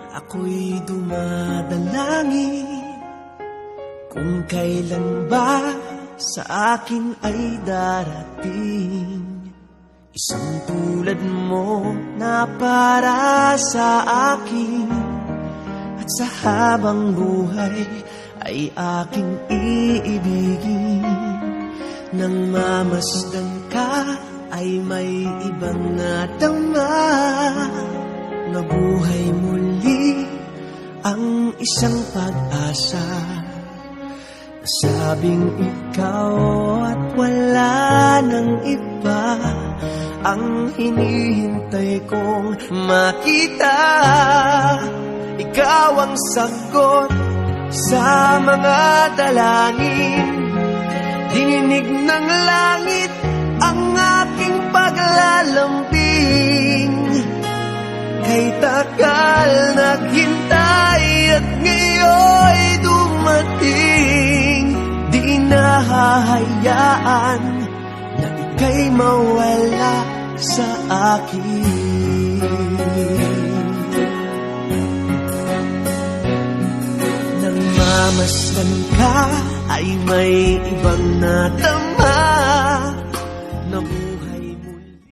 Ako'y dumadalangin kung kailan ba sa akin ay darating isang tulad mo na para sa akin. At sa habang buhay ay aking iibigin. Nang mamasdan ka ay may ibang nadama, na buhay muli ang isang pag-asa. Sabing ikaw at wala nang iba ang hinihintay kong makita. Ikaw ang sagot sa mga dalangin, dininig ng langit ang aking paglalambing. Kay tagal naghintay at ngayon'y dumating. Di nahahayaan na ika'y mawala sa akin. Nang mamasdan ka ay may ibang nadama,